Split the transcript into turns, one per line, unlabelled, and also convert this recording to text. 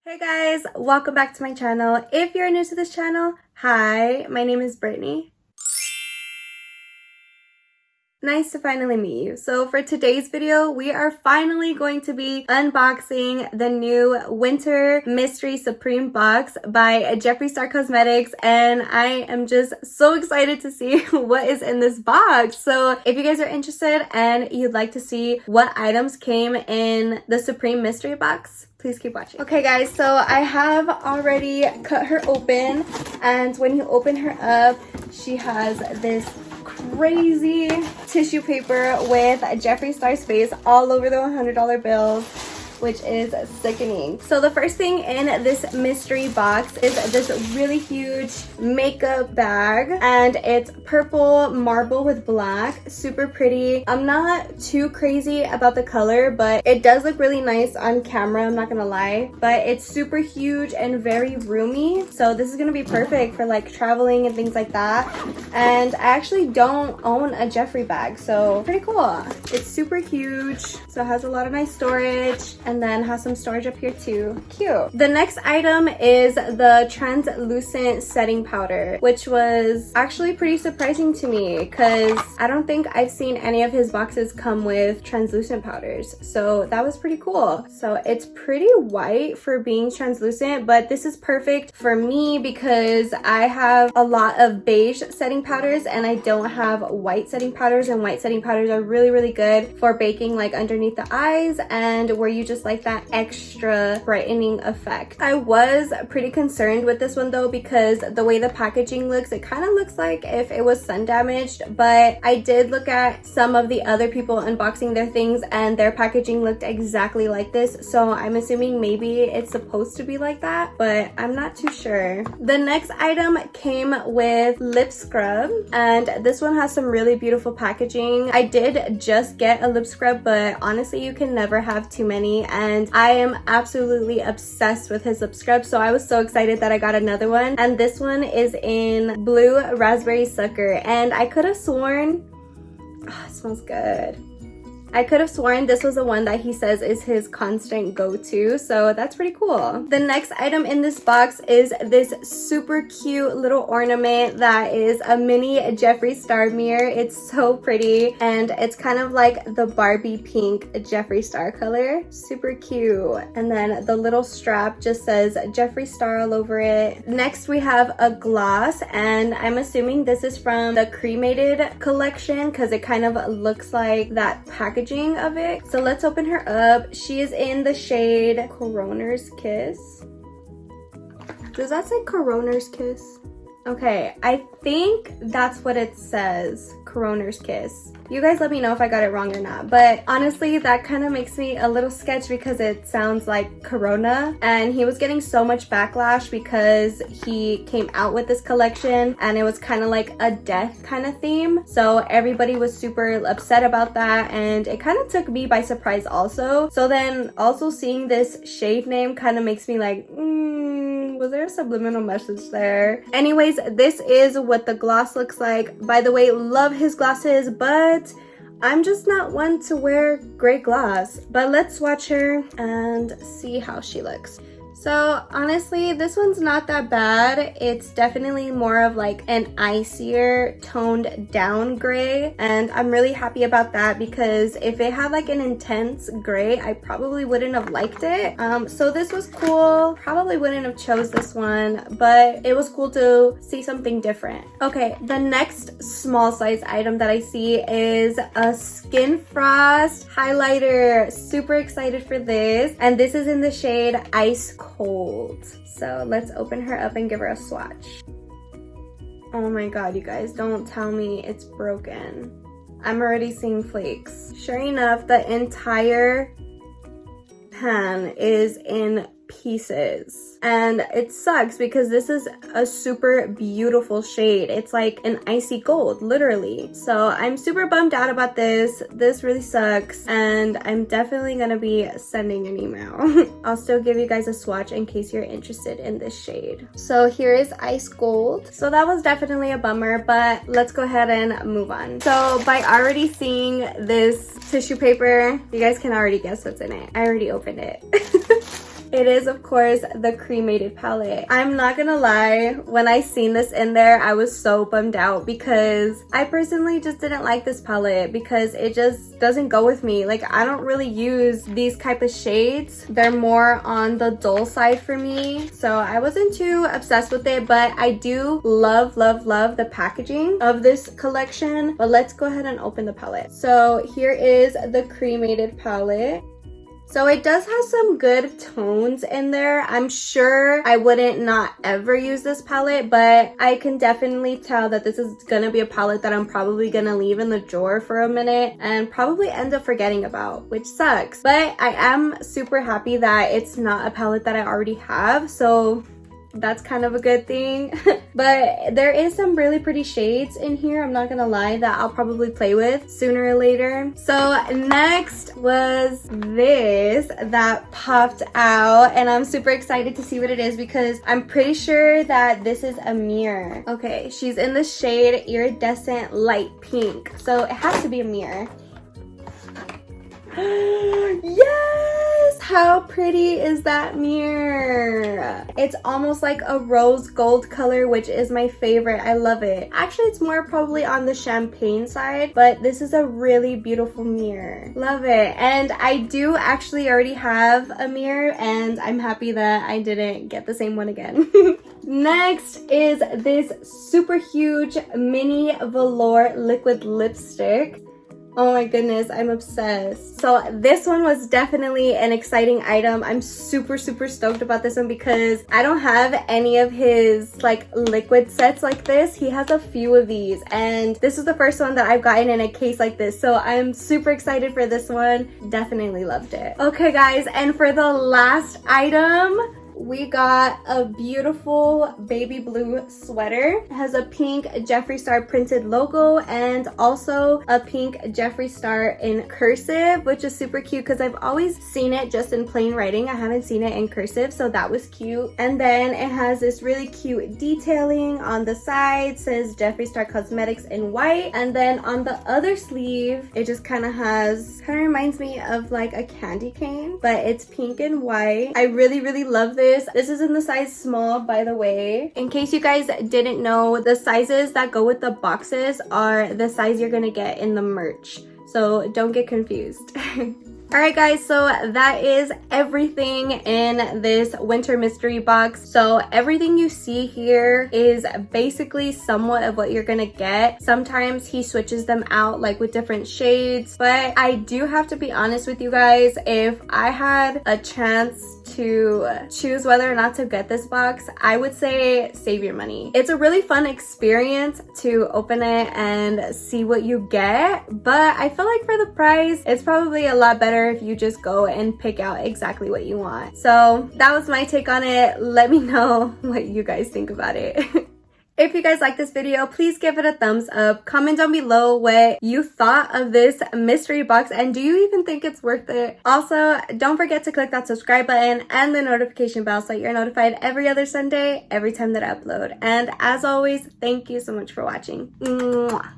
Hey guys, welcome back to my channel. If you're new to this channel, hi, my name is Brittany. Nice to finally meet you. So for today's video, we are finally going to be unboxing the new Winter Mystery Supreme box by Jeffree Star Cosmetics, and I am just so excited to see what is in this box. So if you guys are interested and you'd like to see what items came in the Supreme Mystery box, please keep watching. Okay guys, so I have already cut her open, and when you open her up, she has this crazy tissue paper with Jeffree Star's face all over the $100 bills, which is sickening. So the first thing in this mystery box is this really huge makeup bag, and it's purple marble with black, super pretty. I'm not too crazy about the color, but it does look really nice on camera, I'm not gonna lie. But it's super huge and very roomy, so this is gonna be perfect for like traveling and things like that. And I actually don't own a Jeffree bag, so pretty cool. It's super huge, so it has a lot of nice storage, and then has some storage up here too. Cute. The next item is the translucent setting powder, which was actually pretty surprising to me because I don't think I've seen any of his boxes come with translucent powders, so that was pretty cool. So it's pretty white for being translucent, but this is perfect for me because I have a lot of beige setting powders and I don't have white setting powders, and white setting powders are really good for baking like underneath the eyes and where you just like that extra brightening effect. I was pretty concerned with this one though because the way the packaging looks, it kind of looks like if it was sun damaged, but I did look at some of the other people unboxing their things and their packaging looked exactly like this, so I'm assuming maybe it's supposed to be like that, but I'm not too sure. The next item came with lip scrub, and this one has some really beautiful packaging. I did just get a lip scrub, but honestly you can never have too many, and I am absolutely obsessed with his lip scrub, so I was so excited that I got another one. And this one is in Blue Raspberry Sucker, and I could have sworn, it smells good. I could have sworn this was the one that he says is his constant go-to, so that's pretty cool. The next item in this box is this super cute little ornament that is a mini Jeffree Star mirror. It's so pretty, and it's kind of like the Barbie pink Jeffree Star color. Super cute. And then the little strap just says Jeffree Star all over it. Next we have a gloss, and I'm assuming this is from the cremated collection because it kind of looks like that packaging of it. So let's open her up. She is in the shade Coroner's Kiss. Does that say Coroner's Kiss? Okay, I think that's what it says, Coroner's Kiss. You guys let me know if I got it wrong or not, but honestly that kind of makes me a little sketched because it sounds like Corona, and he was getting so much backlash because he came out with this collection and it was kind of like a death kind of theme, so everybody was super upset about that, and it kind of took me by surprise also. So then also seeing this shade name kind of makes me like, was there a subliminal message there? Anyways, this is what the gloss looks like. By the way, love his glosses, but I'm just not one to wear gray gloss. But let's watch her and see how she looks. So honestly, this one's not that bad. It's definitely more of like an icier toned down gray, and I'm really happy about that because if it had like an intense gray, I probably wouldn't have liked it. So this was cool. Probably wouldn't have chose this one, but it was cool to see something different. Okay, the next small size item that I see is a Skin Frost highlighter. Super excited for this, and this is in the shade Ice Cold. So let's open her up and give her a swatch. Oh my god, you guys, don't tell me it's broken. I'm already seeing flakes. Sure enough, the entire pan is in pieces, and it sucks because this is a super beautiful shade. It's like an icy gold, literally. So I'm super bummed out about this. This really sucks, and I'm definitely gonna be sending an email. I'll still give you guys a swatch in case you're interested in this shade. So here is Ice Gold. So that was definitely a bummer, but let's go ahead and move on. So by already seeing this tissue paper, you guys can already guess what's in it. I already opened it. It is, of course, the cremated palette. I'm not gonna lie, when I seen this in there, I was so bummed out because I personally just didn't like this palette because it just doesn't go with me. Like, I don't really use these type of shades. They're more on the dull side for me. So I wasn't too obsessed with it, but I do love the packaging of this collection. But let's go ahead and open the palette. So here is the cremated palette. So it does have some good tones in there. I'm sure I wouldn't not ever use this palette, but I can definitely tell that this is gonna be a palette that I'm probably gonna leave in the drawer for a minute and probably end up forgetting about, which sucks. But I am super happy that it's not a palette that I already have, so that's kind of a good thing. But there is some really pretty shades in here, I'm not gonna lie, that I'll probably play with sooner or later. So next was this that popped out, and I'm super excited to see what it is because I'm pretty sure that this is a mirror. Okay, she's in the shade Iridescent Light Pink, so it has to be a mirror. Yes! How pretty is that mirror? It's almost like a rose gold color, which is my favorite. I love it. Actually, it's more probably on the champagne side, but this is a really beautiful mirror. Love it. And I do actually already have a mirror, and I'm happy that I didn't get the same one again. Next is this super huge mini velour liquid lipstick. Oh my goodness, I'm obsessed. So this one was definitely an exciting item. I'm super stoked about this one because I don't have any of his like liquid sets like this. He has a few of these, and this is the first one that I've gotten in a case like this. So I'm super excited for this one. Definitely loved it. Okay guys, and for the last item, we got a beautiful baby blue sweater. It has a pink Jeffree Star printed logo and also a pink Jeffree Star in cursive, which is super cute because I've always seen it just in plain writing. I haven't seen it in cursive, so that was cute. And then it has this really cute detailing on the side, says Jeffree Star Cosmetics in white. And then on the other sleeve, it just kind of reminds me of like a candy cane, but it's pink and white. I really love this. This is in the size small, by the way. In case you guys didn't know, the sizes that go with the boxes are the size you're gonna get in the merch. So don't get confused. Alright guys, so that is everything in this winter mystery box. So everything you see here is basically somewhat of what you're gonna get. Sometimes he switches them out like with different shades, but I do have to be honest with you guys, if I had a chance to choose whether or not to get this box, I would say save your money. It's a really fun experience to open it and see what you get, but I feel like for the price, it's probably a lot better if you just go and pick out exactly what you want. So that was my take on it. Let me know what you guys think about it. If you guys like this video, please give it a thumbs up. Comment down below what you thought of this mystery box and do you even think it's worth it? Also, don't forget to click that subscribe button and the notification bell so you're notified every other Sunday, every time that I upload. And as always, thank you so much for watching. Mwah.